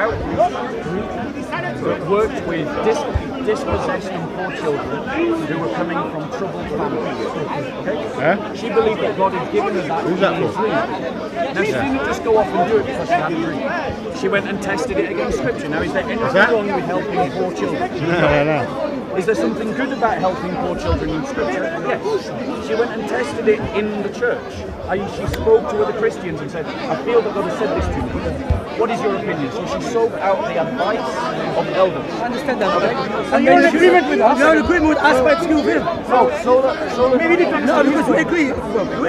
that worked with dispossessed and poor children who were coming from troubled families. Okay? Yeah? She believed that God had given her that in a dream. Now she didn't just go off and do it because she had a dream. She went and tested it against Scripture. Now is there anything wrong with helping poor children? No. Is there something good about helping poor children in Scripture? Yes. She went and tested it in the church. She spoke to other Christians and said, I feel that God has said this to me. What is your opinion? So she sought out the advice of elders. I understand that. Okay. And you're in agreement with us? You're in agreement with us by excuse him? No, maybe no, because we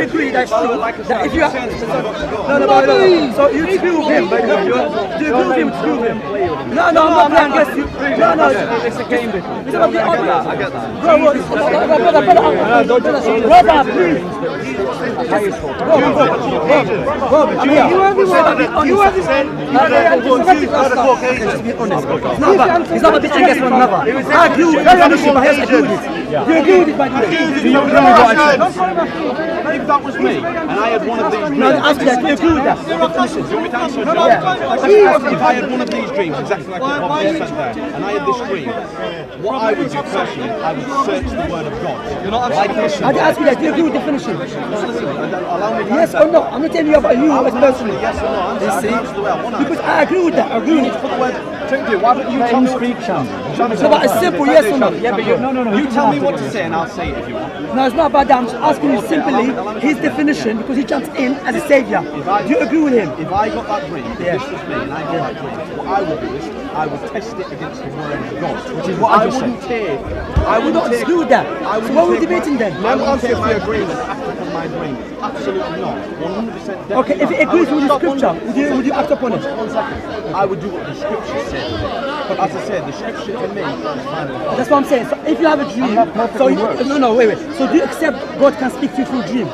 agree that if you have... No. So you excuse him. Do you agree with him? Excuse him. No, I'm not playing against you. No. It's a game difference. It's about the audience. I get that. Brother, please. You are the same. He's not a bit against one another. I agree with it. You agree with it, by the way. If that was me, and I had one of these dreams... No, ask that. Do you agree with that? If I had one of these dreams, exactly like what Bob just said there, and I had this dream, what I would do personally, I would search the Word of God. Like this. I ask you that. Do you agree with definition? Yes or no? I'm not telling you about you as personally. Yes or no? That's the way I want to. Because I agree with that. I agree with it. Why don't you tell me speak, Shamsi? It's about a simple yes or no. Yeah, but no. You tell me what to say and I'll say it if you want. No, it's not about that. I'm just asking you simply his definition because he jumps in as a savior. Do you agree with him? If I got that dream, this was me, and I got that dream, what I would do is I would test it against the Word of God, which is what I wouldn't take. I would not agree with that. So what are we debating then? I wouldn't take my agreement act upon my dream. Absolutely not. 100%. Okay, if it agrees with the scripture, would you act upon it? 1 second. I would do what the scripture said. But as I said, the scripture to me is fine. That's what I'm saying. So if you have a dream, wait. So do you accept God can speak to you through a dream?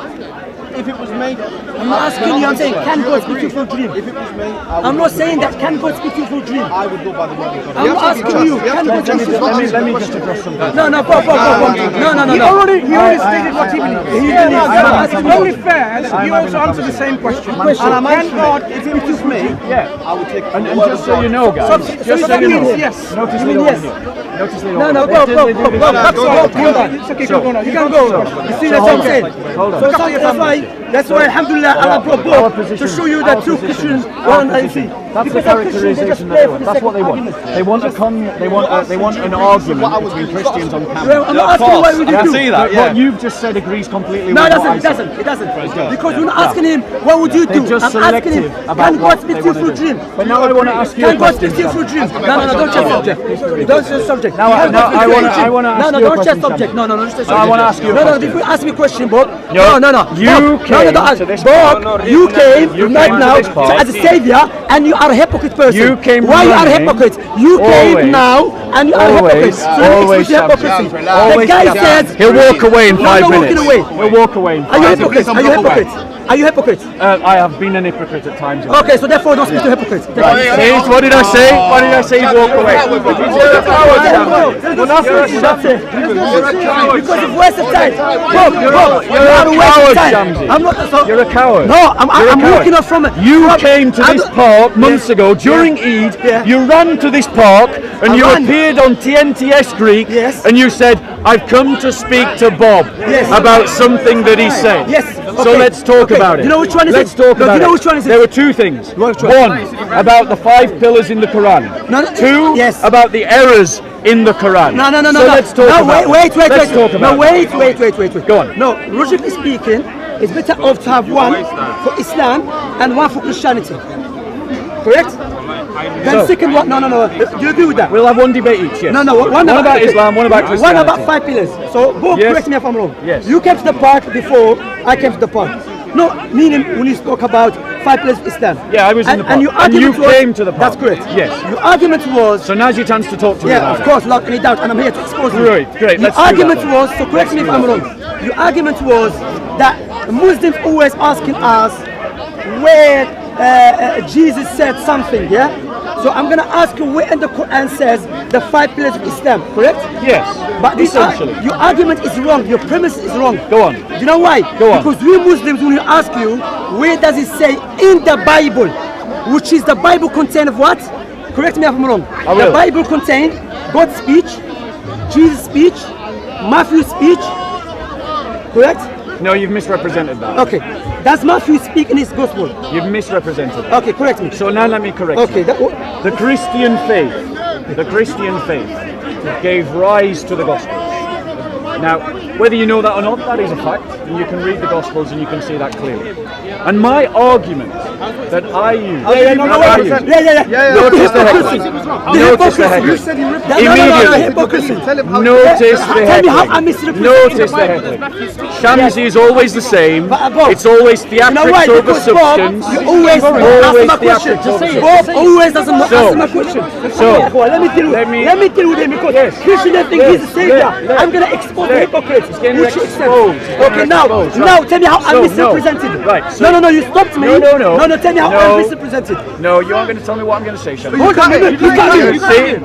If it was me, I'm not asking you, I'm saying, can God speak to you through a dream? If it was me, I'm not saying that can God speak to you through a dream. I would go by the Word of God. I'm not asking you, can God speak to you through a dream? Let me just address something. No. No. He already stated what he believes. It's only fair that you also answer the same question. And can God, if it was me, I would take and just so you know, guys, just so you know, yes. notice they don't hear. Notice they don't No, go. It's okay, go. You can go. You see, that's what I'm saying. That's why, alhamdulillah, Allah brought both to show you that true Christians want to see. That's the characterization they want. That's what they want. They want an argument between Christians on camera. I'm not asking what would you do. see that, What you've just said agrees completely No, with it what I doesn't. said. It doesn't. Because we're not asking him, what would you do? They're just I'm asking him, selective about can God what speak they to you want through a to do. dream? But now I want to ask you a Can God question. speak to you through a dream? No, don't change subject. Don't change subject. Now I want to ask you a don't change question, subject. No, don't change subject. I want to ask you a question. If you ask me a question, Bob. You came to this Bob, you came right to now this park. as a savior and you are a hypocrite person. You came Why you are a running. hypocrite? You came now and you are a hypocrite. So Always, hypocrisy. The always, guy says he'll walk away in 5 minutes. He'll walk away in 5 Are you minutes. hypocrite? Are you hypocrite? Are you hypocrite? I have been an hypocrite at times. Okay, so therefore don't speak to hypocrites. See, what did I say? What did I say? Walk away. You're a coward, Shamsi. Because of waste of time. Bob, You're a coward, Shamsi. I'm not. You're a coward. No, I'm walking off from it. You came to this park months ago during Eid. You ran to this park and you appeared on TNTS Greek and you said, I've come to speak to Bob about something that he said. Yes. So let's talk about it. You know which one is Let's it? talk about You know it. which one is it? There were 2 things. Which one? 1, about the 5 pillars in the Quran. 2, about the errors in the Quran. No. So let's talk about it. Wait. Let's talk about it. Wait. Go on. No, logically speaking, it's better off to have one for Islam and one for Christianity. Correct? Then second one, no. Do you agree with that? We'll have one debate each, yes. No. One about Islam, one about One Christianity. about 5 pillars. So both correct me if I'm wrong. Yes. You came to the park before I came to the park. No, meaning when you spoke about 5 pillars of Islam. Yeah, I was in the park. And, you came to the park. That's correct. Yes. Your argument was... So now's your chance to talk to me Yeah, about of course, without any doubt, and I'm here to expose you. Great. Your Let's do argument that. was, so correct me if I'm wrong, your argument was that Muslims always asking us where Jesus said something, yeah? So I'm going to ask you where in the Quran says the 5 pillars of Islam, correct? Yes, But essentially. Your argument is wrong, your premise is wrong. Go on. Do you know why? Go on. Because we Muslims, when we ask you, where does it say in the Bible, which is the Bible contain of what? correct me if I'm wrong. I will. The Bible contained God's speech, Jesus' speech, Matthew's speech, correct? No, you've misrepresented that. Okay, does Matthew speak in his gospel? You've misrepresented it. Okay, correct me. So now let me correct Okay, you. The Christian faith gave rise to the Gospels. Now, whether you know that or not, that is a fact, and you can read the Gospels and you can see that clearly. And my argument that I use... Notice the heckling. Notice the heckling. Immediately. Notice the heckling. Notice the heckling. Shamsi is always the same. It's always theatrics over substance. Always ask my question. Bob always doesn't answer my question. So, let me deal with him because Christians think he's the savior. I'm going to expose the hypocrites. Which you accept. Okay, now tell me how I'm misrepresented. Right. No, you stopped me. No, tell me how I'm misrepresented. No, you aren't going to tell me what I'm going to say, Shamsi. Hold on, you can't.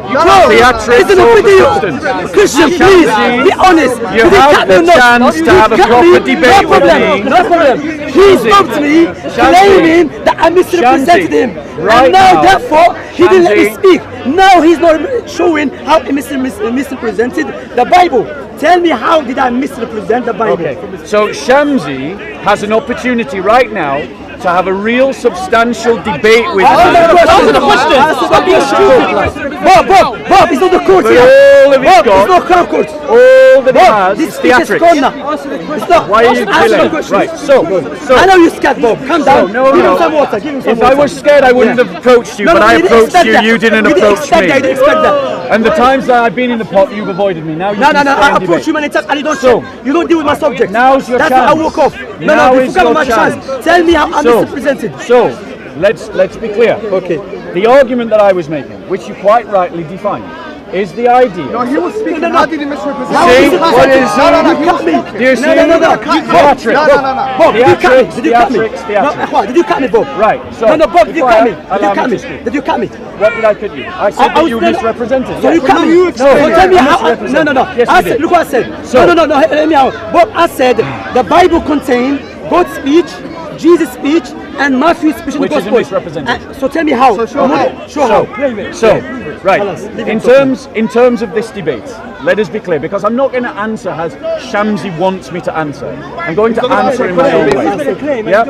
Theatrics over substance. Christian, please, be honest. You have the chance to have a proper debate with me. No problem. He spoke to me, claiming that I misrepresented him. And now, therefore, he didn't let me speak. Now he's not showing how he misrepresented the Bible. Tell me, how did I misrepresent the Bible? Okay, so Shamsi has an opportunity right now to have a real substantial debate with me. Answer the question. Bob, it's not the court here. All of Bob, it's not court. All that he has This is speech is gone theatrics. now. Why are you delaying? Right, so I know you're scared, Bob. Calm down. no, Give no. him some water. Give him some If water. I was scared, I wouldn't have approached you, but I approached you. You didn't approach me. You didn't expect that. And the times that I've been in the pot, you've avoided me. Now you No, can stay I and approach you debate. many times and you don't So, you don't deal with my subject. Now's your That's chance. why I walk off. Now you is forgot your my chance. chance. Tell me how I'm misrepresented. So, let's be clear. Okay. The argument that I was making, which you quite rightly defined, is the idea. No, he was speaking. How did he misrepresent? See, what is... You cut me. Do you see? Theatrics. Bob, did you cut me? Did you cut me? Theatrics. Did you cut me, Bob? Right, so... No, Bob, did you cut me? Did you allow cut me me? to speak. Did you cut me? What did I cut you? I said that you misrepresented. So you cut me. So tell me how... No. Yes, I you said, did. look what I said. No, hear me out. Bob, I said the Bible contained God's speech, Jesus' speech, and Matthew's speech in the Which is a Gospel. misrepresentation. So tell me how. show how. Show how. So, right, in terms of this debate, let us be clear, because I'm not going to answer as Shamsi wants me to answer. I'm going to answer in my own way. Yeah?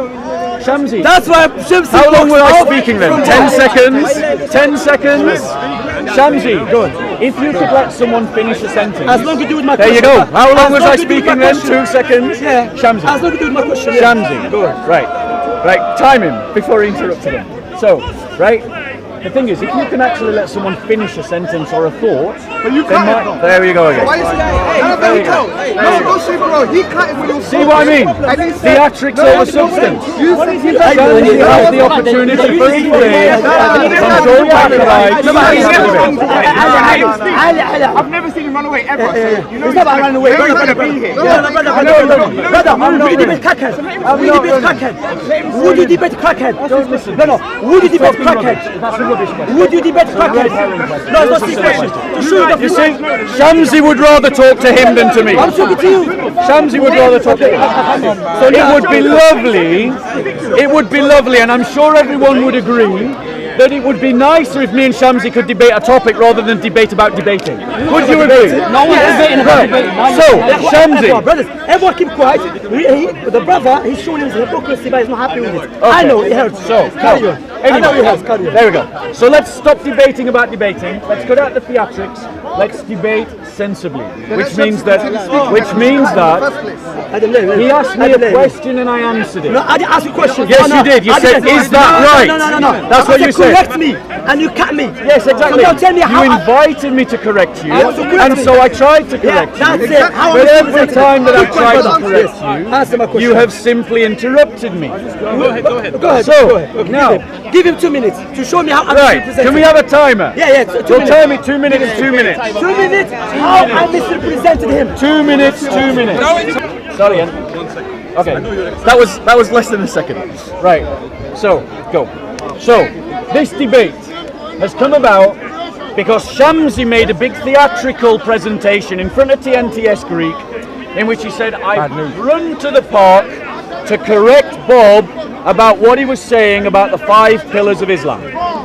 Shamsi, That's why Shamsi. how long was I speaking then? 10 seconds? 10 seconds? Shamsi, if you could let someone finish a sentence. As long as you do with my There question. you go. How long As was long I as you do with speaking my then? question. 2 seconds? Yeah. Shamsi. As long as you do with my question. Shamsi. Right, time him before he interrupted him. So, right, the thing is, if you can actually let someone finish a sentence or a thought, But you cut it. there we go again. Why is he? No, see, bro. He cut it when he was. See what I mean? Theatrics over substance. You Shamsi has the opportunity for his play. Control I've never seen him run away ever. It's not about running away. You're gonna be here. Brother, would you debate crackhead? Would you debate crackhead? Don't listen. No. Would you debate crackhead? That's a rubbish question. Would you debate crackhead? No, it's not the question. To show you You see, Shamsi would rather talk to him than to me. I'm talking to you. Shamsi would rather talk to him. So it would be lovely, and I'm sure everyone would agree that it would be nicer if me and Shamsi could debate a topic rather than debate about debating. Would you agree? No one is debating about debate. So, Shamsi. Brothers, everyone keep quiet. The brother, he's showing his hypocrisy, but he's not happy with it. I know, it hurts. So, carry on. I know it hurts, carry on. There we go. So let's stop debating about debating. Let's cut out the theatrics. Let's debate sensibly, which means that he asked me a question and I answered it. No, I didn't ask you a question. Yes, you did. You said, "Is that right?" No. That's what you said. Correct me, and you cut me. Yes, exactly. So now tell me how. You invited me to correct you, want to correct and me. so I tried to correct you. That's it. How But is it every time that I tried to correct Answer my you, question. you have simply interrupted me. Go ahead. So, go ahead. Okay, now- give him 2 minutes to show me how I'm Right, misrepresented. can we have a timer? Yeah, So 2 minutes. tell me 2 minutes, 2 minutes. 2 minutes. How I misrepresented him. 2 minutes, 2 minutes. Sorry, Ian. Okay, that was less than a second. Right, so, go. So, this debate has come about because Shamsi made a big theatrical presentation in front of TNTS Greek in which he said, I've run to the park to correct Bob about what he was saying about the 5 pillars of Islam.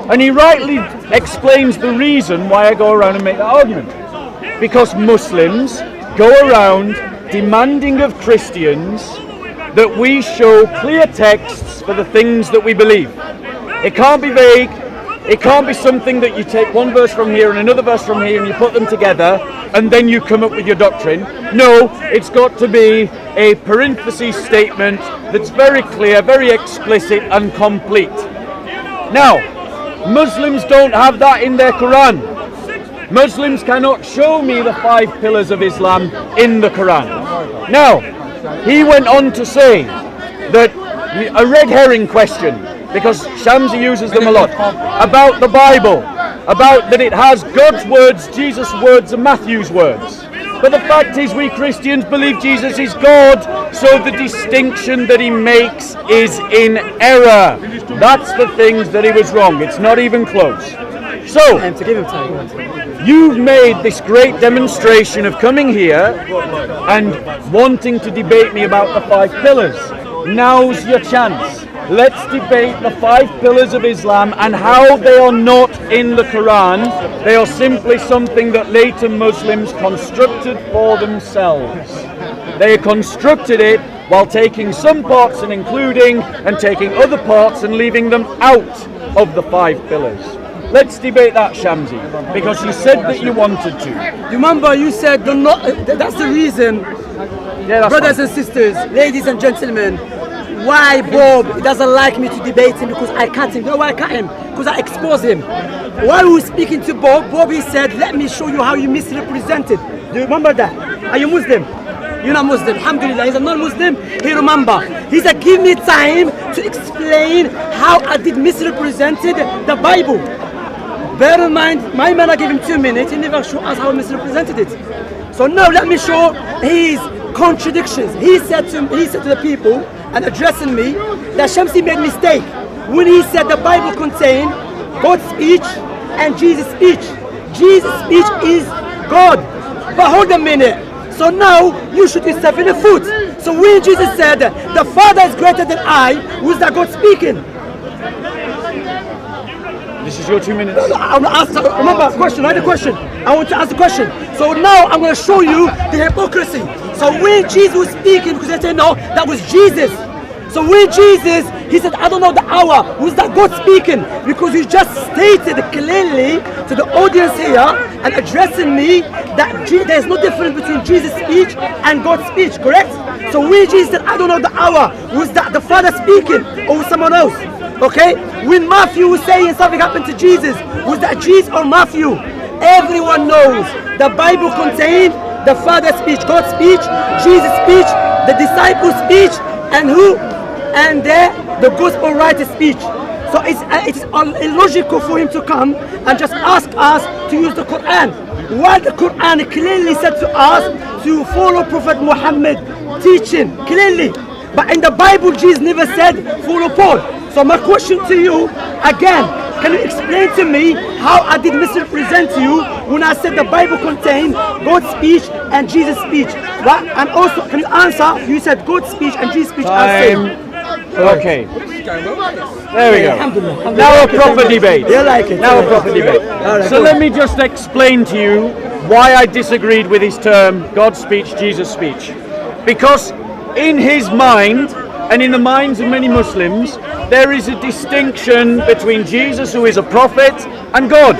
And he rightly explains the reason why I go around and make that argument. Because Muslims go around demanding of Christians that we show clear texts for the things that we believe. It can't be vague. It can't be something that you take one verse from here and another verse from here and you put them together and then you come up with your doctrine. No, it's got to be a parenthesis statement that's very clear, very explicit and complete. Now, Muslims don't have that in their Quran. Muslims cannot show me the 5 pillars of Islam in the Quran. Now, he went on to say that a red herring question, because Shamsi uses them a lot, about the Bible, about that it has God's words, Jesus' words and Matthew's words. But the fact is we Christians believe Jesus is God, so the distinction that he makes is in error. That's the things that he was wrong. It's not even close. So, you've made this great demonstration of coming here and wanting to debate me about the 5 pillars. Now's your chance. Let's debate the 5 pillars of Islam and how they are not in the Quran. They are simply something that later Muslims constructed for themselves. They constructed it while taking some parts and including, and taking other parts and leaving them out of the 5 pillars. Let's debate that, Shamsi, because you said that you wanted to. Remember, you said that's the reason, brothers and sisters, ladies and gentlemen, why Bob doesn't like me to debate him, because I cut him. You know why I cut him? Because I expose him. While we were speaking to Bob, Bobby said, let me show you how you misrepresented. Do you remember that? Are you Muslim? You're not Muslim. Alhamdulillah, he's a non-Muslim. He remember. He said, give me time to explain how I did misrepresented the Bible. Bear in mind, my man, I gave him 2 minutes. He never showed us how he misrepresented it. So now let me show his contradictions. He said to the people and addressing me that Shamsi made a mistake when he said the Bible contained God's speech and Jesus' speech. Jesus' speech is God. But hold a minute. So now you shoot yourself in the foot. So when Jesus said the Father is greater than I, was that God speaking? This is your 2 minutes. I'm gonna ask. Remember, question. I had a question. I want to ask the question. So now I'm going to show you the hypocrisy. So when Jesus was speaking, because they said no, that was Jesus. So when Jesus, he said, I don't know the hour. Was that God speaking? Because you just stated clearly to the audience here and addressing me that there's no difference between Jesus' speech and God's speech, correct? So when Jesus said, I don't know the hour, was that the Father speaking or was someone else? Okay? When Matthew was saying something happened to Jesus, was that Jesus or Matthew? Everyone knows the Bible contained the Father's speech, God's speech, Jesus' speech, the disciples' speech, and who? And the gospel writer's speech. So it's illogical for him to come and just ask us to use the Quran. While the Quran clearly said to us to follow Prophet Muhammad teaching, clearly. But in the Bible, Jesus never said follow Paul. So my question to you, again, can you explain to me how I did misrepresent you when I said the Bible contained God's speech and Jesus' speech? Right? And also, can you answer? You said God's speech and Jesus' speech are same. Okay. There we go. Now a proper debate. You like it. Now a proper debate. So let me just explain to you why I disagreed with his term, God's speech, Jesus' speech. Because in his mind, and in the minds of many Muslims, there is a distinction between Jesus, who is a prophet, and God.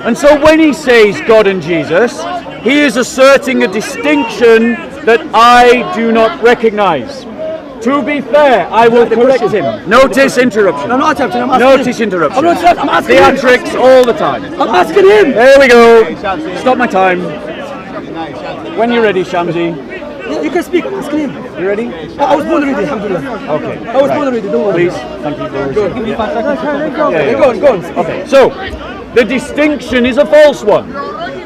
And so when he says God and Jesus, he is asserting a distinction that I do not recognize. To be fair, I will correct him. Notice interruption. I'm not interrupting. I'm asking Notice him. interruption. I'm asking him. Theatrics all the time. I'm asking him. There we go. Stop my time. When you're ready, Shamsi. You can speak. I'm asking him. You ready? I was born already, alhamdulillah. Okay. I was born already, don't worry. Please. Thank you very much. Give me 5 seconds. Go on. Okay, so the distinction is a false one.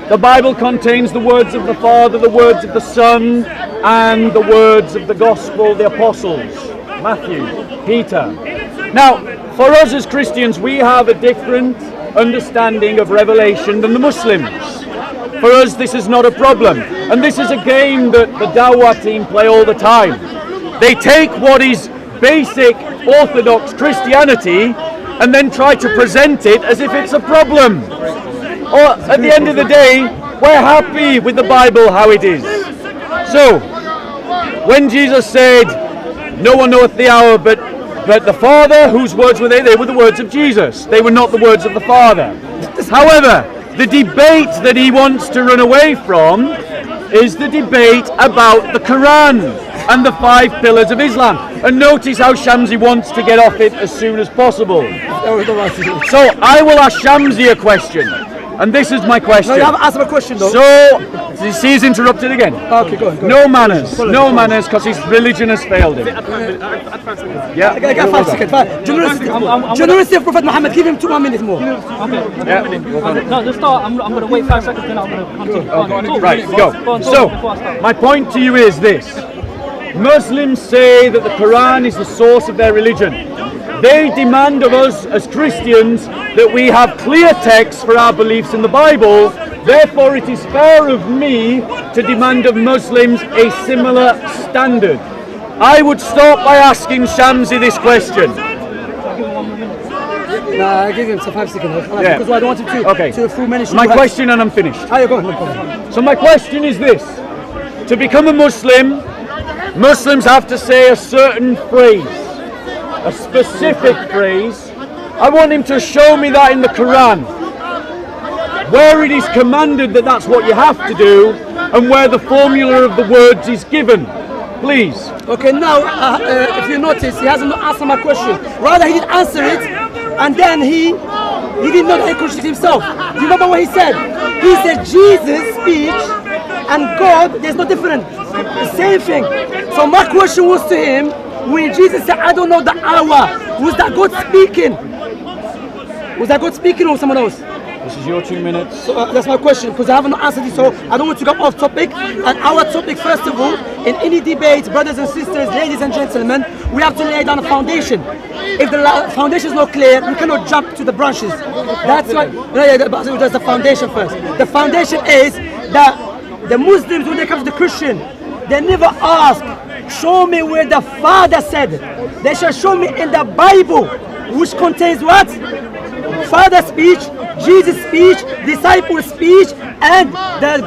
The Bible contains the words of the Father, the words of the Son, and the words of the Gospel, the Apostles, Matthew, Peter. Now, for us as Christians, we have a different understanding of Revelation than the Muslims. For us, this is not a problem. And this is a game that the Dawah team play all the time. They take what is basic Orthodox Christianity and then try to present it as if it's a problem. Or at the end of the day, we're happy with the Bible how it is. So, when Jesus said, "No one knoweth the hour but the Father," whose words were they? They were the words of Jesus. They were not the words of the Father. However, the debate that he wants to run away from is the debate about the Quran and the 5 pillars of Islam. And notice how Shamsi wants to get off it as soon as possible. So I will ask Shamsi a question. And this is my question. No, you haven't asked him a question though. So, you see he's interrupted again. Okay, go on. No manners, because his religion has failed him. Yeah. I got 5 seconds. Generosity of Prophet Muhammad, give him 2 minutes more. Yeah. No, let's start. I'm going to wait 5 seconds, then I'm going to continue. Right, go. So, my point to you is this. Muslims say that the Quran is the source of their religion. They demand of us as Christians that we have clear texts for our beliefs in the Bible. Therefore, it is fair of me to demand of Muslims a similar standard. I would start by asking Shamsi this question. Nah, I give him 5 seconds. Because I don't want him to full manage. My question, and I'm finished. Oh, you go on. So my question is this. To become a Muslim, Muslims have to say a certain phrase. A specific phrase. I want him to show me that in the Quran, where it is commanded that that's what you have to do, and where the formula of the words is given. Please. Okay, now if you notice, he hasn't answered my question. Rather, he did answer it, and then he did not contradict himself. Do you remember what he said? He said Jesus' speech and God, there's no difference. The same thing. So my question was to him, when Jesus said, "I don't know the hour," was that God speaking? Was that God speaking or someone else? This is your 2 minutes. So that's my question, because I haven't answered it, so I don't want to go off topic. And our topic, first of all, in any debate, brothers and sisters, ladies and gentlemen, we have to lay down a foundation. If the foundation is not clear, we cannot jump to the branches. That's why, that's the foundation first. The foundation is that the Muslims, when they come to the Christian, they never ask, "Show me where the Father said." They shall show me in the Bible, which contains what? Father speech, Jesus speech, disciple speech, and the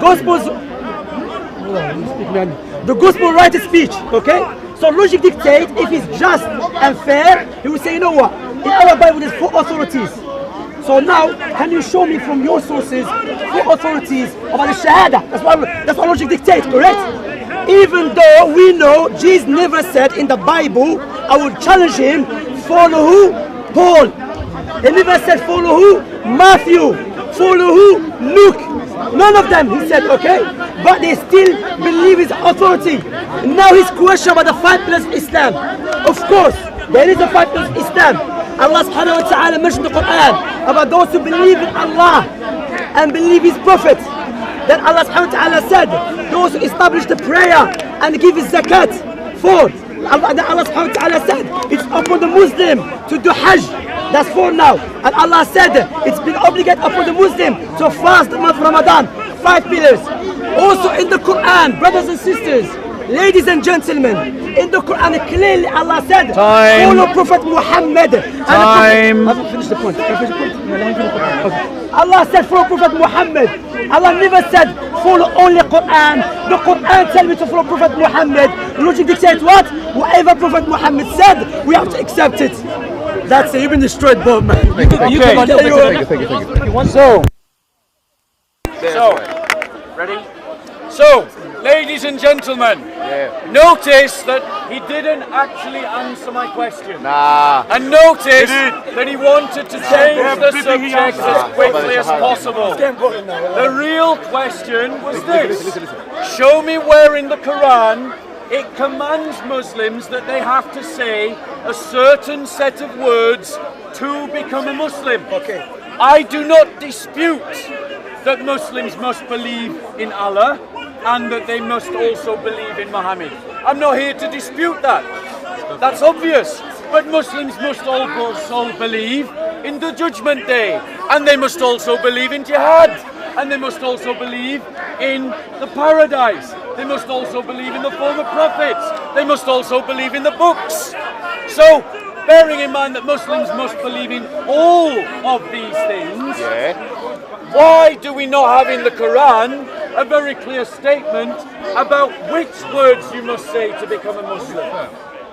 gospel writer speech. Okay? So logic dictates, if it's just and fair, he will say, "You know what? In our Bible there's 4 authorities. So now, can you show me from your sources 4 authorities about the Shahada?" That's what logic dictates, correct? Even though we know Jesus never said in the Bible, I would challenge him, follow who? Paul. He never said follow who? Matthew. Follow who? Luke. None of them, he said, okay? But they still believe his authority. Now his question about the 5 pillars of Islam. Of course, there is a 5 pillars of Islam. Allah subhanahu wa ta'ala mentioned in the Quran about those who believe in Allah and believe his prophet. Then Allah subhanahu wa ta'ala said, those who establish the prayer and give his zakat. 4. Allah subhanahu wa ta'ala said, it's upon the Muslim to do Hajj. That's 4 now. And Allah said, it's been obligated upon the Muslim to fast the month of Ramadan. 5 pillars. Also in the Quran, brothers and sisters, ladies and gentlemen, in the Quran clearly Allah said, follow Prophet Muhammad. Time. I haven't finished the point. Okay. Allah said follow Prophet Muhammad. Allah never said follow only Quran. The Quran tells me to follow Prophet Muhammad. Logic dictates what? Whatever Prophet Muhammad said, we have to accept it. That's it. You've been destroyed, Bob, man. Thank you. So, ready? So, ladies and gentlemen, notice that he didn't actually answer my question. And notice that he wanted to change the subject as quickly as possible. The real question was this. Show me where in the Quran it commands Muslims that they have to say a certain set of words to become a Muslim. Okay. I do not dispute that Muslims must believe in Allah and that they must also believe in Muhammad. I'm not here to dispute that. That's obvious. But Muslims must also believe in the Judgment Day, and they must also believe in Jihad, and they must also believe in the paradise. They must also believe in the former prophets. They must also believe in the books. So bearing in mind that Muslims must believe in all of these things, why do we not have in the Quran a very clear statement about which words you must say to become a Muslim?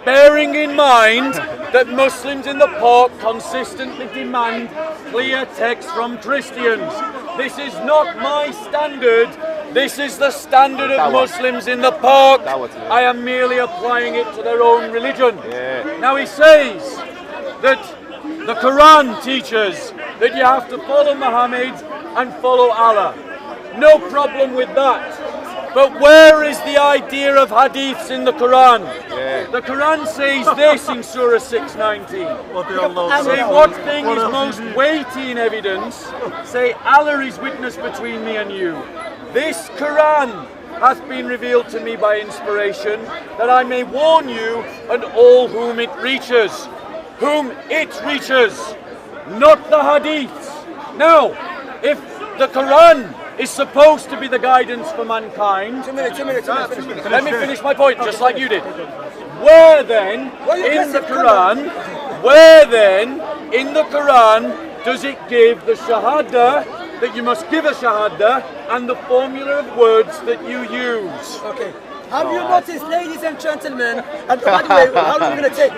Bearing in mind that Muslims in the park consistently demand clear text from Christians. This is not my standard. This is the standard of Muslims in the park. I am merely applying it to their own religion. Now he says that the Quran teaches that you have to follow Muhammad and follow Allah. No problem with that. But where is the idea of hadiths in the Quran? The Quran says this in Surah 619. Say what thing is most weighty in evidence? Say Allah is witness between me and you. This Quran hath been revealed to me by inspiration, that I may warn you and all whom it reaches. Whom it reaches, not the hadiths. Now, if the Quran is supposed to be the guidance for mankind. 2 minutes. Let me finish my point, just like you did. Where then in the Quran does it give the shahada that you must give a shahada and the formula of words that you use? Okay. Have you noticed, ladies and gentlemen, and by the way, how are we going to take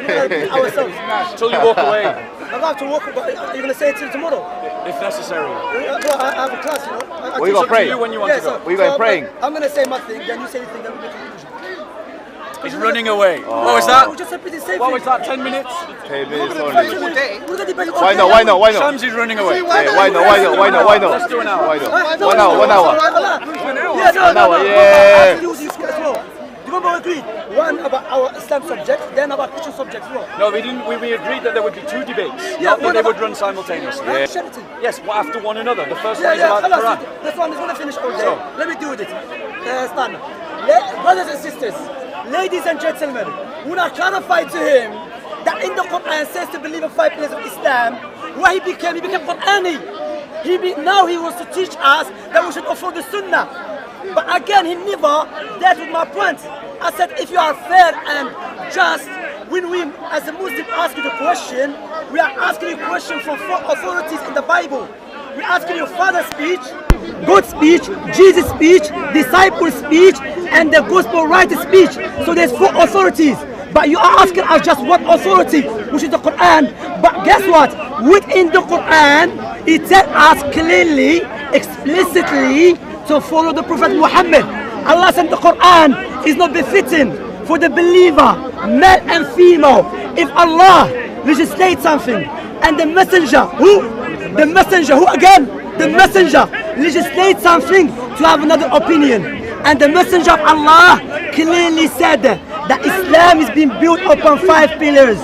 ourselves? Till you walk away. I'm about to walk, but are you going to say it till tomorrow? If necessary. No, I have a class, you know. We got praying. You when you want to go. We got praying. I'm going to say my thing, then you say your thing, then we make a conclusion. He's running away. What was that? We just repeat the same What thing. was that? 10 minutes? 10 minutes We're only. going to debate all Why day. not? Why not? Shamsi's running away. Yeah, why not? Let's do an hour. Why not? No, 1 hour, 1 hour. Yeah, no. An hour, I yeah. have to use this as well. Remember we agreed, one about our Islam subject, then about Christian subjects as well. No, we didn't. We agreed that there would be two debates. Yeah, Not that they would run simultaneously. Sheraton. Yes, well, after one another. The first one is Yeah, about the Quran. this one is going to finish all day. So. Let me do with it. Stand. Brothers and sisters, ladies and gentlemen, when I clarified to him that in the Quran says to believe in 5 pillars of Islam, where he became Qur'ani. Now he wants to teach us that we should follow the Sunnah. But again, he never dealt with my point. I said, if you are fair and just, when we as a Muslim ask you the question, we are asking you a question from 4 authorities in the Bible. We're asking you Father's speech, God's speech, Jesus' speech, disciples' speech, and the gospel writer's speech. So there's 4 authorities. But you are asking us just one authority, which is the Quran. But guess what? Within the Quran, it tells us clearly, explicitly, to follow the Prophet Muhammad. Allah said the Quran is not befitting for the believer, male and female. If Allah legislates something and the messenger, the messenger legislates something to have another opinion. And the messenger of Allah clearly said that Islam is being built upon 5 pillars.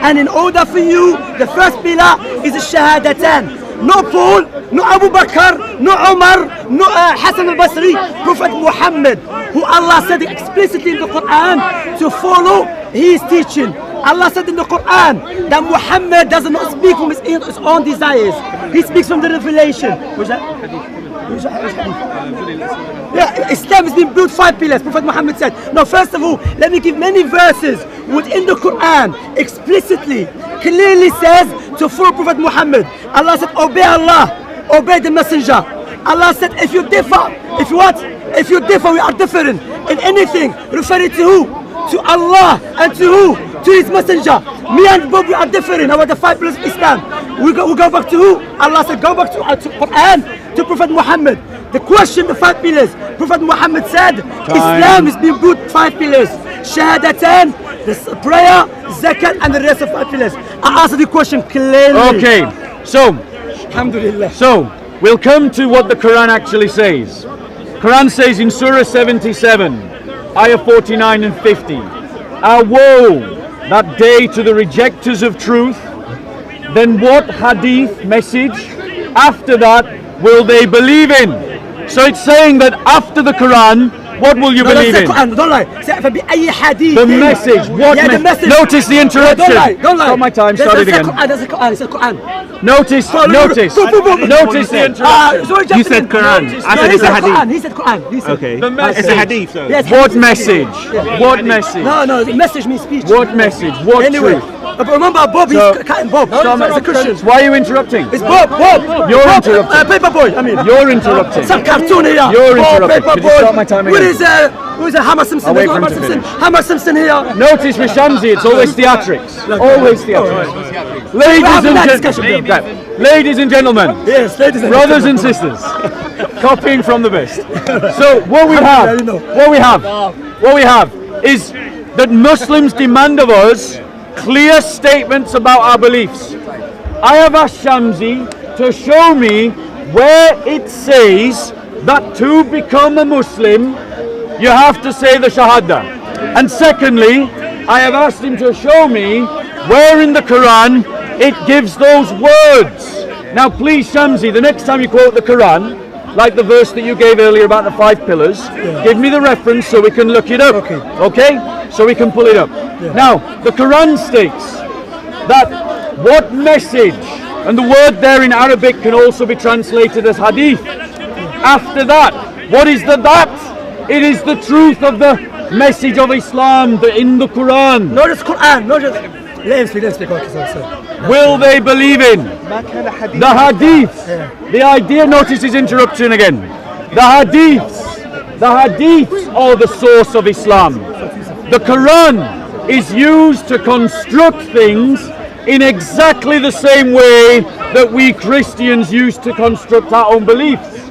And in order for you, the first pillar is the Shahadatan. No Paul, no Abu Bakr, no Umar, no Hassan al-Basri, Prophet Muhammad, who Allah said explicitly in the Quran to follow his teaching. Allah said in the Quran that Muhammad does not speak from his own desires. He speaks from the revelation. What's that? Yeah, Islam has been built 5 pillars. Prophet Muhammad said. Now, first of all, let me give many verses within the Quran explicitly, clearly says to follow Prophet Muhammad. Allah said, obey Allah, obey the messenger. Allah said, if you differ, if you differ, we are different in anything. Referring to who? To Allah and to who? To his messenger. Me and Bob, we are different about the 5 pillars of Islam. We go back to who? Allah said, go back to Quran, to Prophet Muhammad. The question, the 5 pillars. Prophet Muhammad said, Islam is being built 5 pillars. Shahadatan, the prayer, zakat, and the rest of 5 pillars. I answered the question clearly. Okay, so, Alhamdulillah. So, we'll come to what the Quran actually says. Quran says in Surah 77, Ayah 49 and 50, woe that day to the rejectors of truth, then what hadith message after that will they believe in? So it's saying that after the Quran, what will you believe in? Don't lie. The message. What the message. Notice the interruption. Don't lie. Stop my time. Start it again. There's a Quran. It's a Quran. Notice the interruption. You said Quran. I said it's a hadith. He said Quran. He said. Okay. The message. It's a hadith. So. Yes, What hadith. message? Yeah. What message? No, the message means speech. What message? What Anyway, truth? But remember, Bob, he's cutting Bob. It's a Christian. Why are you interrupting? It's Bob. You're Bob, interrupting. Paper boy. I mean, You're interrupting. some cartoon here. You're Bob, interrupting. Paper Could you boy. start my time again? Who is Hammer Simpson? I'll wait There's for no him to finish. Hammer Simpson here. Notice with Shamsi, it's always theatrics. Always theatrics. Ladies and gentlemen, Yes, ladies and brothers and sisters, copying from the best. So what we have is that Muslims demand of us clear statements about our beliefs. I have asked Shamsi to show me where it says that to become a Muslim you have to say the Shahada. And secondly, I have asked him to show me where in the Quran it gives those words. Now please Shamsi, the next time you quote the Quran, like the verse that you gave earlier about the 5 pillars, give me the reference so we can look it up. Okay? So we can pull it up. Now, the Quran states that what message, and the word there in Arabic can also be translated as hadith. After that, what is the that? It is the truth of the message of Islam in the Quran. Not just Quran, not just... Let him speak. Okay, sorry. Will they believe in the hadiths? The idea, notice his interruption again. The hadiths are the source of Islam. The Quran is used to construct things in exactly the same way that we Christians used to construct our own beliefs.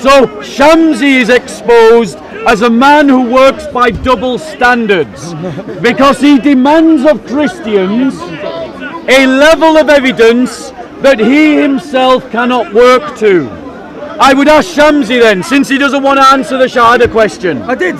So Shamsi is exposed as a man who works by double standards because he demands of Christians a level of evidence that he himself cannot work to. I would ask Shamsi then, since he doesn't want to answer the Shahada question. I did.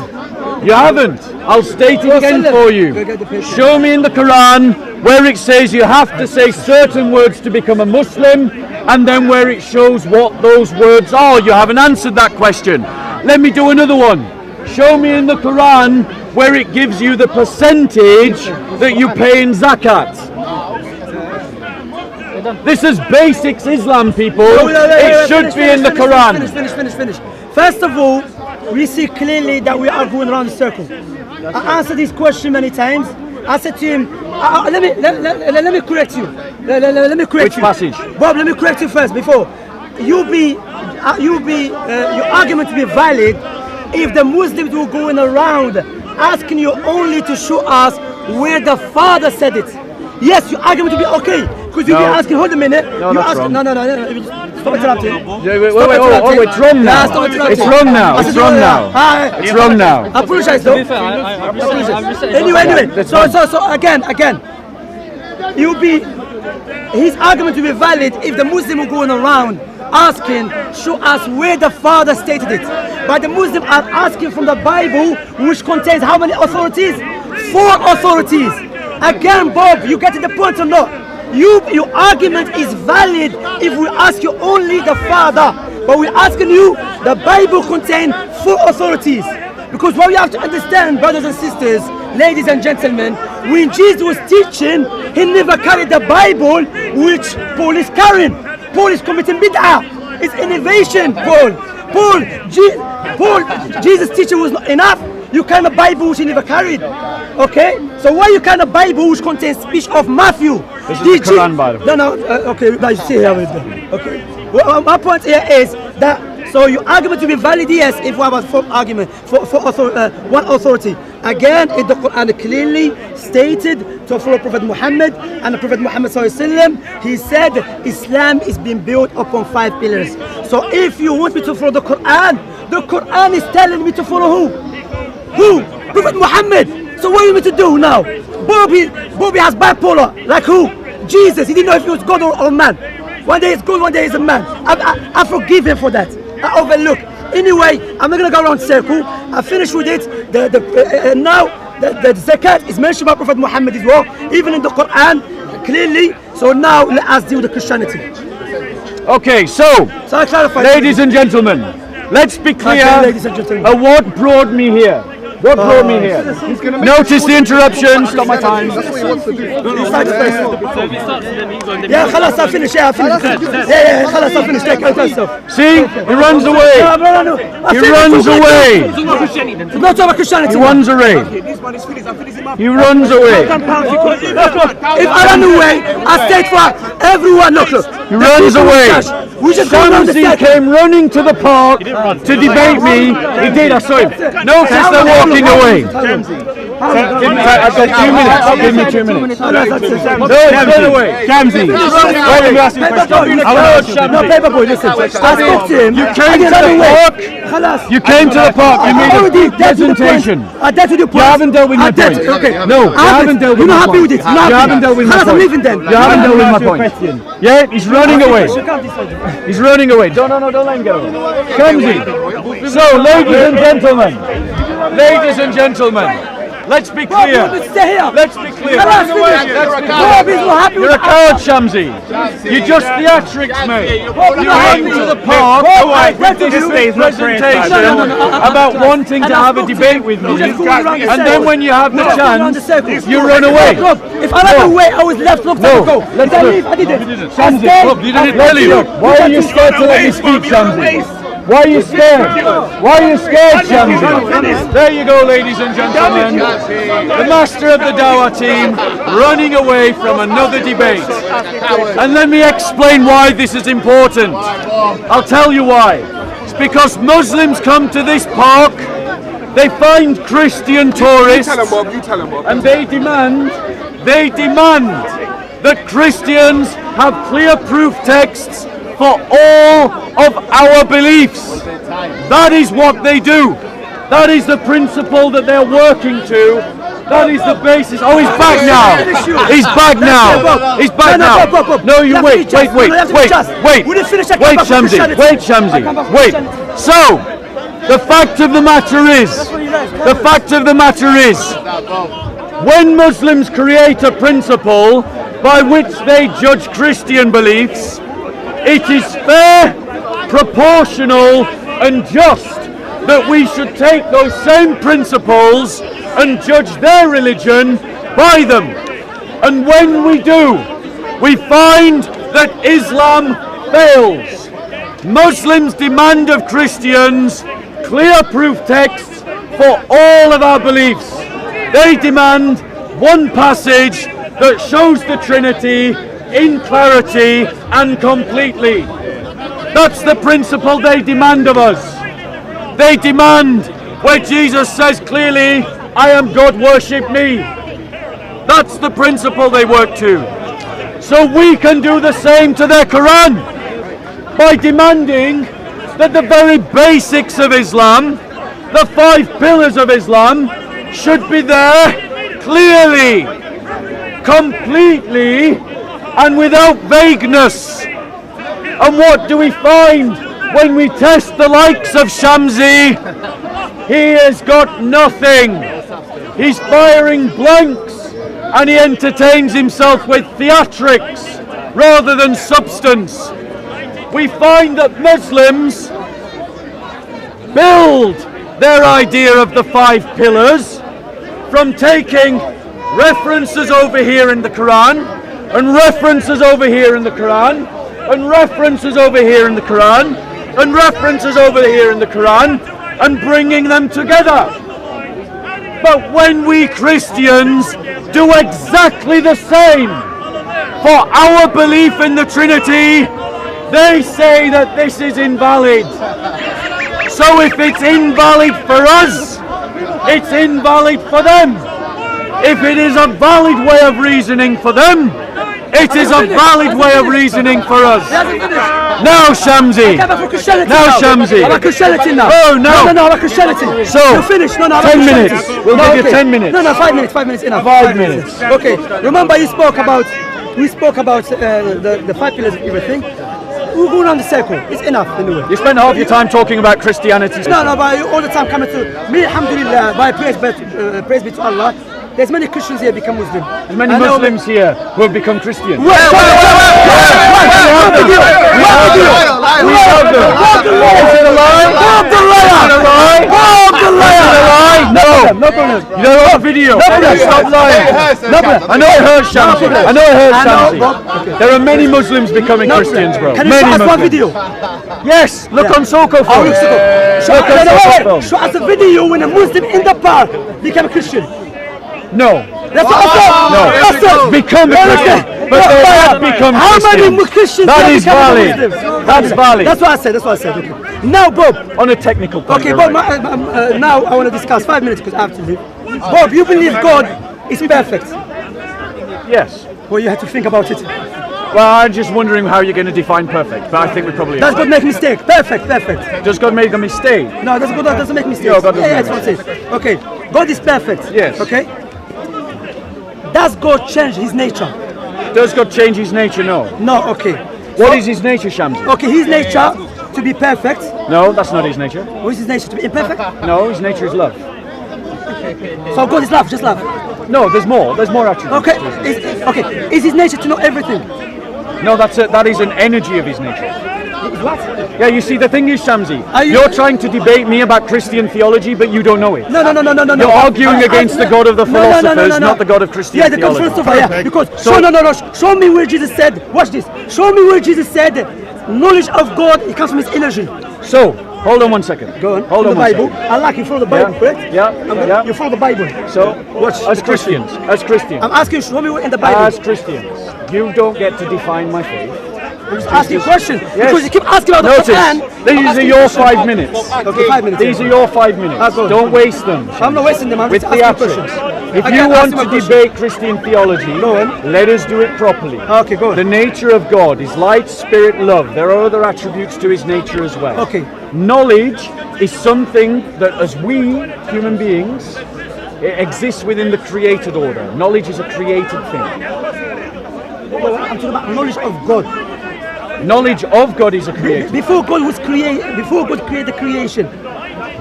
You haven't. I'll state it again for you. Show me in the Quran where it says you have to say certain words to become a Muslim, and then where it shows what those words are. You haven't answered that question. Let me do another one. Show me in the Quran where it gives you the percentage that you pay in zakat. This is basics Islam, people. It should be in the Quran. Finish. First of all, we see clearly that we are going around the circle. I answered this question many times. I said to him, let me correct you. Let me correct Which you. passage? Bob, let me correct you first before. Your argument to be valid if the Muslims were going around asking you only to show us where the Father said it. Yes, your argument will be okay. Because you'll be asking, hold a minute. No, that's wrong. No. Stop interrupting. Wait, it's wrong now. It's wrong now. It's wrong now. It's wrong now. I apologize though. Anyway. So again, you'll be, his argument will be valid if the Muslim are going around asking, show us where the Father stated it. But the Muslims are asking from the Bible, which contains how many authorities? 4 authorities. Again, Bob, you getting the point or not? Your argument is valid if we ask you only the Father, but we're asking you, the Bible contains 4 authorities. Because what we have to understand, brothers and sisters, ladies and gentlemen, when Jesus was teaching, he never carried the Bible which Paul is carrying. Paul is committing bid'ah. It's innovation, Paul. Jesus' teaching was not enough. You carry a Bible which he never carried. Okay? So why you carry a Bible which contains speech of Matthew? This is the Quran, by the way. No, okay, but you see here with them. Okay. Well, my point here is that, so your argument will be valid, yes, if we have a argument for one authority. Again, in the Quran clearly stated to follow Prophet Muhammad, and the Prophet Muhammad ﷺ, he said Islam is being built upon 5 pillars. So if you want me to follow the Quran is telling me to follow who? Who? Prophet Muhammad. So what do you want me to do now? Bobby has bipolar. Like who? Jesus. He didn't know if he was God or man. One day he's good, one day he's a man. I forgive him for that. I overlook. Anyway, I'm not gonna go around circle. I finished with it. Now the zakat is mentioned by Prophet Muhammad as well, even in the Quran clearly. So now let us deal with the Christianity. Okay, so I clarify, ladies and gentlemen, let's be clear ladies and gentlemen. of what brought me here. What brought me here? Notice the interruption. Stop my time. That's what he wants to do. Yeah, خلاص I finish. Yeah, I finish. Yeah, خلاص I finish. Take out stuff. See, he runs away. He runs away. Not about Christianity. He runs away. He runs away. If I run away, I stayed for everyone. Look. He runs away. We just go around the Shamsi circle. came running to the park to debate me. He did, I saw him. Notice they're walking away. I've got 2 minutes. Give me 2 minutes. No, he's run away. Shamsi. Wait, let me ask you a question. No, paper boy, listen. I spoke to him. You came to the park. You came to the park. You made a presentation. I dealt with your point. You haven't dealt with my point. Okay. No, you haven't dealt with You're my not happy point. with it. You haven't dealt with my point. I'm leaving then. You haven't dealt with my point. Yeah, he's running away. He's running away. No, don't let him get away. Shamsi. So, ladies and gentlemen, let's be clear. Stay here. Let's be clear. Let's be You're a coward, Shamsi. You just theatrics, mate. You came to the park with this presentation about wanting to have a debate with me, and then when you have the chance, you run away. If I ran away, I was left long time ago. Let's look. I didn't. Shamsi, look, you didn't really look. Why are you scared to let me speak, Shamsi? Why are you scared? Why are you scared, Shamsi? There you go, ladies and gentlemen. The master of the Dawah team running away from another debate. And let me explain why this is important. I'll tell you why. It's because Muslims come to this park, they find Christian tourists, and they demand that Christians have clear proof texts for all of our beliefs. That is what they do. That is the principle that they're working to. That is the basis. Oh, he's back now. He's back now. He's back now. No, you wait, Shamsi. Wait, Shamsi. Wait. So, the fact of the matter is, when Muslims create a principle by which they judge Christian beliefs, it is fair, proportional, and just that we should take those same principles and judge their religion by them. And when we do, we find that Islam fails. Muslims demand of Christians clear proof texts for all of our beliefs. They demand one passage that shows the Trinity in clarity and completely. That's the principle they demand of us. They demand where Jesus says clearly, I am God, worship me. That's the principle they work to. So we can do the same to their Quran by demanding that the very basics of Islam, the 5 pillars of Islam, should be there clearly, completely, and without vagueness. And what do we find when we test the likes of Shamsi? He has got nothing. He's firing blanks, and he entertains himself with theatrics rather than substance. We find that Muslims build their idea of the 5 pillars from taking references over here in the Quran, and references over here in the Quran, and references over here in the Quran, and references over here in the Quran, and bringing them together. But when we Christians do exactly the same for our belief in the Trinity, they say that this is invalid. So if it's invalid for us, it's invalid for them. If it is a valid way of reasoning for them, it is a valid way of reasoning for us. Now, Shamsi. Now, Shamsi. I'm a Christianity now. Oh, no. No, I'm a Christianity. So, you're finished. No, 10 minutes. We'll give you 10 minutes. No, 5 minutes. 5 minutes enough. 5 minutes. Okay. Remember, we spoke about the 5 pillars of everything. We're going around the circle. It's enough anyway. You spent half your time talking about Christianity. No, but all the time coming to me. Alhamdulillah, by praise be to Allah. There's many Christians here become Muslim. There's many Muslims here who have become Christian. We have them. Is it a lie? Bob the liar! Is it a lie? Bob the liar! Is it a lie? No. video. problem. Stop lying. I know it hurts, Shamsi. I know it hurts, Shamsi. There are many Muslims becoming Christians, bro. Can you Many show us one Muslims. video? Yes, look on Soko Oh, film. look, Soko. Look on Soko film. Show us a video when a Muslim in the park became a Christian. No. That's what I said. No. That's it. Become a Christian. But they have become How many Christians. Christians That have is become valid. Muslims? That's valid. That's what I said. That's what I said. Okay. Now, Bob. On a technical point. Okay, you're Bob. right. Now I want to discuss 5 minutes because I have to leave. Bob, you believe God is perfect? Yes. Well, you have to think about it. Well, I'm just wondering how you're going to define perfect, but I think we probably Does are. God make mistake? Perfect. Does God make a mistake? No, God doesn't make mistakes. No, God doesn't Yeah, make that's what I'm saying. Okay, God is perfect. Yes. Okay. Does God change His nature? Does God change his nature? No. No. Okay. What is his nature, Shamsi? Okay, His nature to be perfect. No, that's not his nature. What is His nature to be imperfect? No, his nature is love. So God is love, just love. No, there's more. There's more attributes. Okay. Is His nature to know everything? No, that is an energy of his nature. What? Yeah, you see, the thing is, Shamsi, Are you- you're trying to debate me about Christian theology, but you don't know it. No. You're arguing against the God of the philosophers, not the God of Christian Yeah, the theology. philosopher. Yeah, because So- show me where Jesus said. Watch this. Show me where Jesus said, knowledge of God it comes from His energy. So, hold on one second. Go on. Hold From on the one Bible. second. I like you follow the Bible, Yeah. correct? Yeah. You follow the Bible. So, Watch as the question. Christians, I'm asking you, show me where in the Bible. as Christians, you don't get to define my faith. Ask you a question Yes. because you keep asking about the Notice, Quran. these are your 5 minutes. Okay, 5 minutes. These are your 5 minutes. go on. Don't waste them. I'm not wasting them. I'm With just asking theatrics. questions. If I you can't ask want him a to question. debate Christian theology, Go on. let us do it properly. Okay, go on. The nature of God is light, spirit, love. There are other attributes to his nature as well. Okay. Knowledge is something that as we, human beings, it exists within the created order. Knowledge is a created thing. I'm talking about knowledge of God. Knowledge of God is a created. Before God was created, before God created the creation.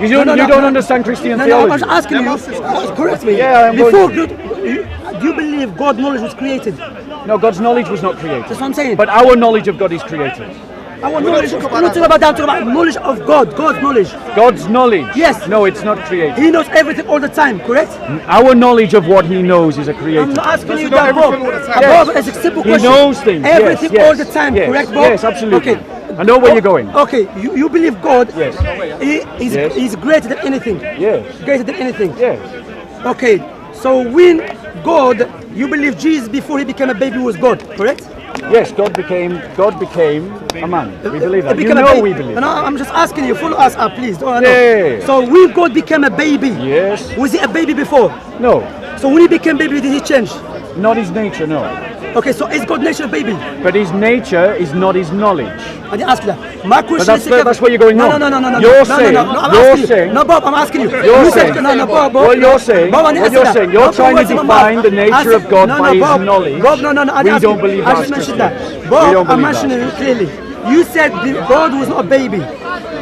You don't understand Christian No, I'm theology. just asking you. Correct me. Yeah, I'm Before going God, do you believe God's knowledge was created? No, God's knowledge was not created. That's what I'm saying. But our knowledge of God is created. Our knowledge. I'm not talking about that. I'm talking about knowledge of God. God's knowledge. God's knowledge? Yes. No, it's not created. He knows everything all the time. Correct? Our knowledge of what he knows is a I'm created. not asking you know that, Bob. everything all the time. Bob, it's a simple He question. knows things. Everything yes, all the time. yes, Correct, Bob? Yes, absolutely. Okay. I know where you're going. Okay, you believe God Yes. He's greater than anything. Yes. Greater than anything. Yes. Okay, so when God, you believe Jesus before he became a baby was God, correct? Yes, God became a man. We believe that. He You became a know baby. we believe No, that. I'm just asking you, follow us up, please. Don't I know. Yeah. So when God became a baby, Yes. was he a baby before? No. So when he became baby, did he change? Not his nature, no. Okay, so is God nature a baby? But his nature is not his knowledge. I didn't ask you that. My question that's is... where- that's where you're going no, wrong. No, You're no, saying- I'm you're asking you. saying- No, Bob, I'm asking you. You're You saying- said, no, Bob. What you're saying, Bob, I didn't what answer you're that. saying, you're Bob, trying to what's in my define mouth? the nature of God by his Bob. knowledge. Bob, no, I We didn't ask don't you. believe I that just as mentioned Christians. that. We Bob, don't I'm believe that. mentioning it clearly. You said God was not a baby.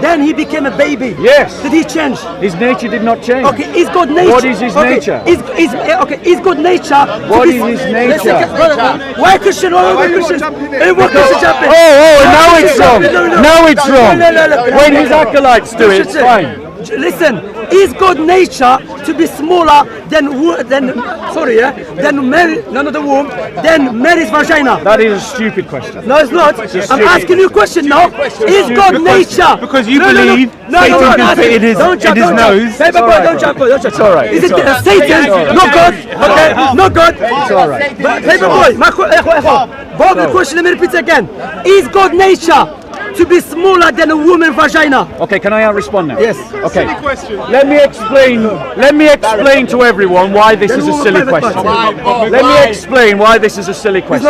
Then he became a baby. Yes. Did he change? His nature did not change. Okay, is God nature? What is his nature? Is God nature? What is his nature? Why Christian? Why Christian? Why Christian jumping? Now it's wrong. Now it's wrong. No. When his acolytes do it, it's fine. Listen, is God nature to be smaller than Mary, none of the womb, than Mary's vagina? That is a stupid question. No, it's not. I'm asking you a question now. Is God nature? Because you believe Satan can fit in his nose. Hey, boy, don't jump. It's all right. Is it It's Satan? all right. Not God. Okay, not God. It's all right. Hey, boy, Bob, the question, let me repeat again. Is God nature to be smaller than a woman's vagina? Okay, can I respond now? Yes. Okay. Let me explain to everyone why this is a silly question. Let me explain why this is a silly question.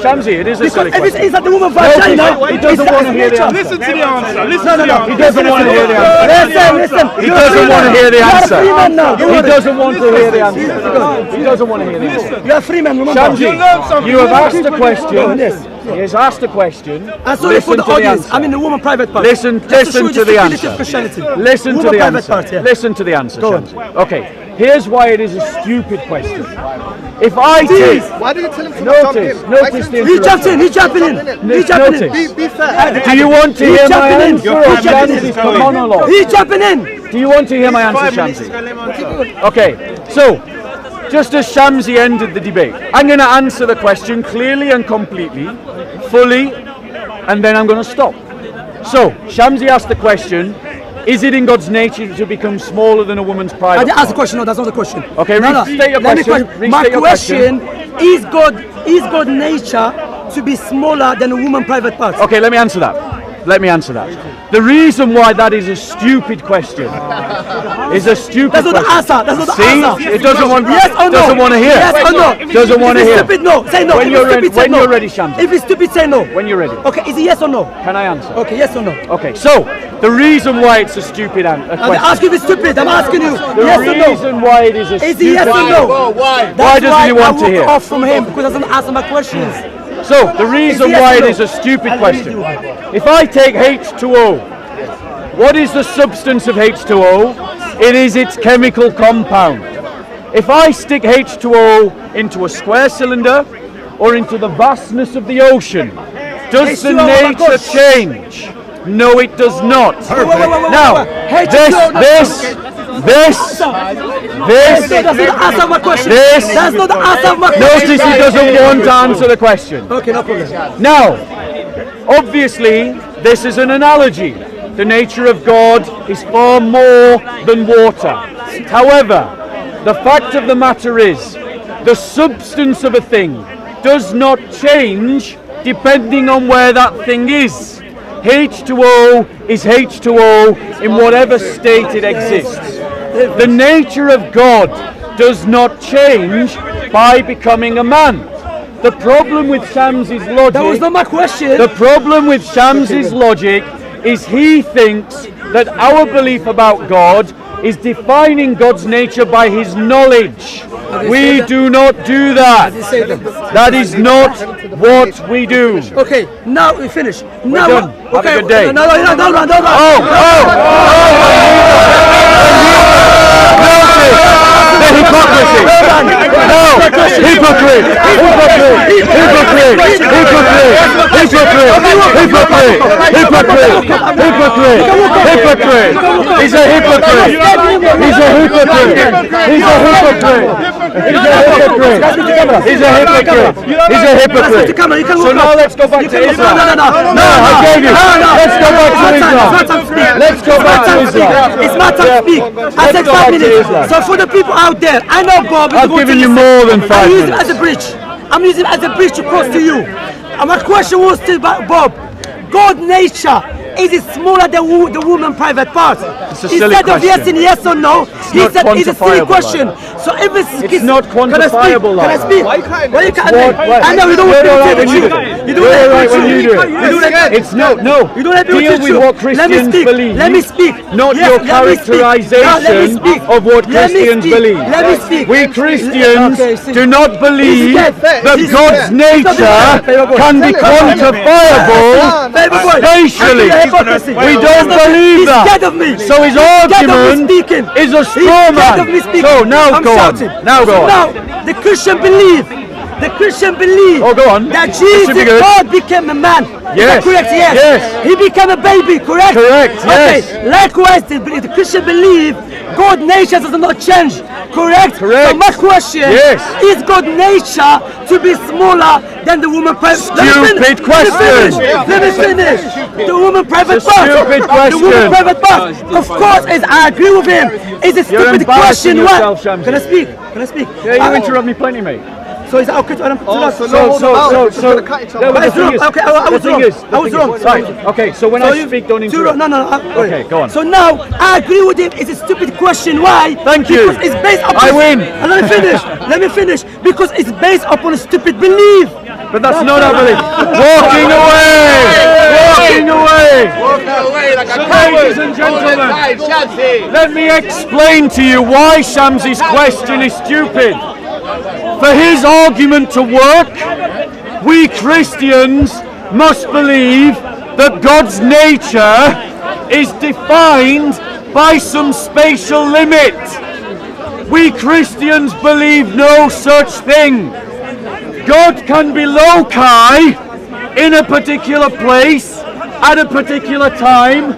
Shamsi, it is a silly Because if question. it's that the woman's vagina, He doesn't want to hear the answer. Listen to the answer. He doesn't want to hear the answer. Listen. He doesn't want to hear the answer. You're a free man now. He doesn't want to hear the answer. He doesn't want to hear the answer. You're a free man, remember? Shamsi, you have asked a question. Yes. He has asked a question. I'm sorry for Listen the to the audience. answer. I'm in the woman private part. Listen Just show to you the stupidity answer. of Christianity. Listen to Woman the private answer. part, yeah. Listen to the answer, Go on. Shamsi. Okay, here's why it is a stupid question. If I take... Why did you tell him to not jump in? Notice the He jumped in. interruption. He's jumping in. He's jumping in. Notice. Be fair. Do you want to He's hear my jumping in. answer or He's jumping Shamsi's in. monologue? He's jumping in. Do you want to hear my answer, Shamsi? Okay, so just as Shamsi ended the debate, I'm going to answer the question clearly and completely, fully, and then I'm going to stop. So, Shamsi asked the question, is it in God's nature to become smaller than a woman's private? I didn't ask the question. No, that's not the question. Okay, restate your question. My question is God nature to be smaller than a woman's private part? Okay, let me answer that. The reason why that is a stupid question is a stupid That's not the question. answer. That's not the See? answer. It doesn't want. Yes or no? Doesn't want to hear. Yes or no? Doesn't want to If it's hear. stupid, no. Say no. When If you're it's ready. stupid, say When no. you're ready, Shamsi. If it's stupid, say no. When you're ready. Okay, is it yes or no? Can I answer? Okay, yes or no? Okay. So the reason why it's a stupid I'm question. asking if it's stupid. I'm asking you. The Yes or no? reason why it is a Is stupid. it yes or no? Why That's doesn't he want I to hear? walk off from him because he doesn't answer my questions. So the reason yes why or it no? is a stupid question. If I take H2O, what is the substance of H2O? It is its chemical compound. If I stick H2O into a square cylinder or into the vastness of the ocean, does the H2O, nature change? No, it does not. Now, this. That's not the answer of my question. This- That's not the answer of my question. Notice he doesn't want to answer the question. Okay, no problem. Now, obviously, this is an analogy. The nature of God is far more than water. However, the fact of the matter is, the substance of a thing does not change depending on where that thing is. H2O is H2O in whatever state it exists. The nature of God does not change by becoming a man. The problem with Shamsi's logic... That was not my question. The problem with Shamsi's logic is he thinks that our belief about God is defining God's nature by his knowledge. We do not do that. That is not what we do. Okay, now we finish. Now, done. Have okay, a good day. No. The hypocrisy! No! Hypocrite! He's a hypocrite! He's a hypocrite! So now let's go back to Islam. No, I gave you. Let's go back to Islam. Let's go back to Islam. It's my time to speak. I said 5 minutes. So for the people out there, I know Bob is I've going given to you listen. more than 5 I'm using it minutes. as a bridge. I'm using it as a bridge to cross to you. And my question was to Bob, God nature, is it smaller than the woman private part? It's a silly Instead of yes question. and yes or no, he not said it's a silly quantifiable question. like So if It's not quantifiable Can I like speak? that. Why you can't? What? I know you don't want You're to all right tell the when you truth. do it. You You're all right when you do it. You do that. It's no. You don't have to Deal with what Christians believe. Let me speak. Not Yes, your let me speak. characterization Now, let me speak. of what Let me Christians speak. believe. Let me speak. We Christians Okay, see. do not believe This is that this is God's This is nature can be quantifiable Baby boy, spatially. We don't believe He's that. scared of me. So his He's scared of me argument speaking. is a He's straw scared of man. me speaking. So now I'm go on. shouting. Now go on. Now the Christian believe. Oh, go on. That This should be Jesus, good. God became a man. Is that Yes. correct? Yes. Yes. He became a baby. Correct. Correct, Okay. yes. Likewise, the Christian believe God nature does not change. Correct. Correct. So my question Yes. is God nature to be smaller than the woman private? Stupid question. Let me finish. The woman private It's a part. stupid The question. woman private part. Of course, I agree with him. It's a You're stupid embarrassing question. yourself, What? Shamsi. Can I speak? Can I speak? Yeah, you interrupt me plenty, mate. So is that okay? So, No, no, but but it's the wrong. thing is- Okay, I was the thing wrong. is- I was wrong. Right, okay, so when So I you- speak, don't Two interrupt. wrong. No. Okay, go on. So now I agree with him. It's a stupid question. Why? Thank you. Because it's based upon. I win. Let me finish. Let me finish. Because it's based upon a stupid belief. But that's not our belief. Walking away! Walking away! Ladies and gentlemen, let me explain to you why Shamsi's question is stupid. For his argument to work, we Christians must believe that God's nature is defined by some spatial limit. We Christians believe no such thing. God can be loci in a particular place, at a particular time,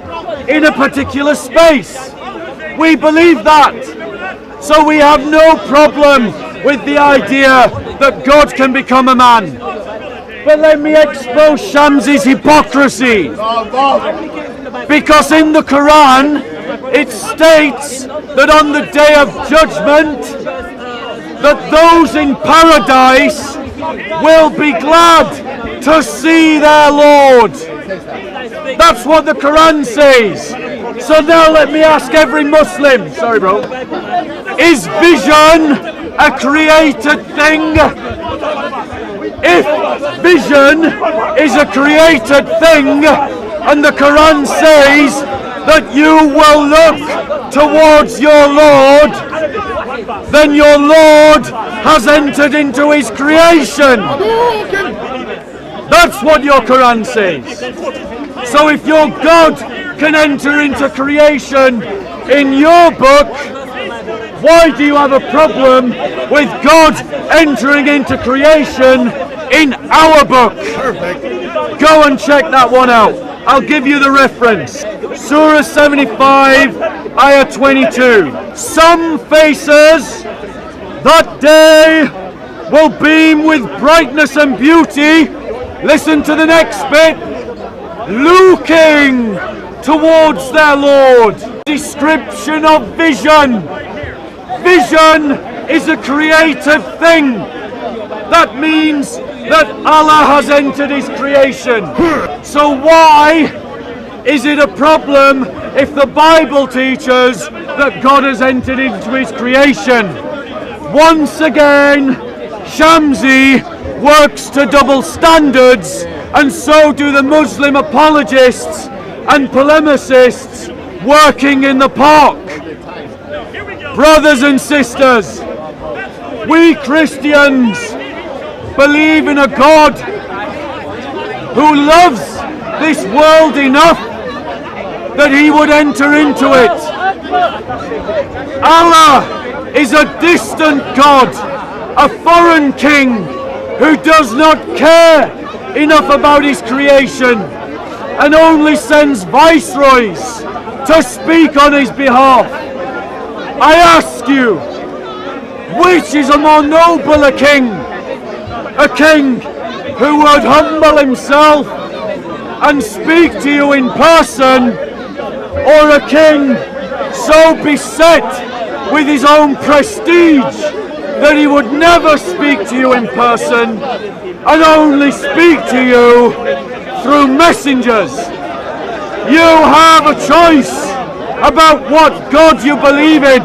in a particular space. We believe that. So we have no problem with the idea that God can become a man. But let me expose Shamsi's hypocrisy. Because in the Quran, it states that on the day of judgment, that those in paradise will be glad to see their Lord. That's what the Quran says. So now let me ask every Muslim, sorry bro, is vision a created thing? If vision is a created thing, and the Quran says that you will look towards your Lord, then your Lord has entered into his creation. That's what your Quran says. So if your God can enter into creation in your book, why do you have a problem with God entering into creation in our book? Go and check that one out. I'll give you the reference. Surah 75, Ayah 22. Some faces that day will beam with brightness and beauty. Listen to the next bit. Looking towards their Lord. Description of vision. Vision is a created thing. That means that Allah has entered his creation. So why is it a problem if the Bible teaches that God has entered into his creation? Once again, Shamsi works to double standards, and so do the Muslim apologists and polemicists working in the park. Brothers and sisters, we Christians believe in a God who loves this world enough that he would enter into it. Allah is a distant God, a foreign king who does not care enough about his creation and only sends viceroys to speak on his behalf. I ask you, which is a more noble a king? A king who would humble himself and speak to you in person, or a king so beset with his own prestige that he would never speak to you in person and only speak to you through messengers? You have a choice about what God you believe in,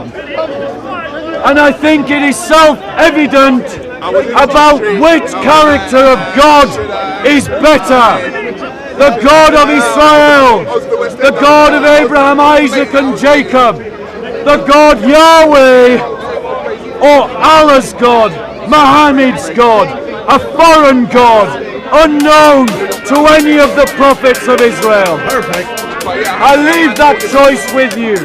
and I think it is self-evident about which character of God is better. The God of Israel, the God of Abraham, Isaac and Jacob, the God Yahweh, or Allah's God, Muhammad's God, a foreign God, unknown to any of the prophets of Israel. I leave that choice with you.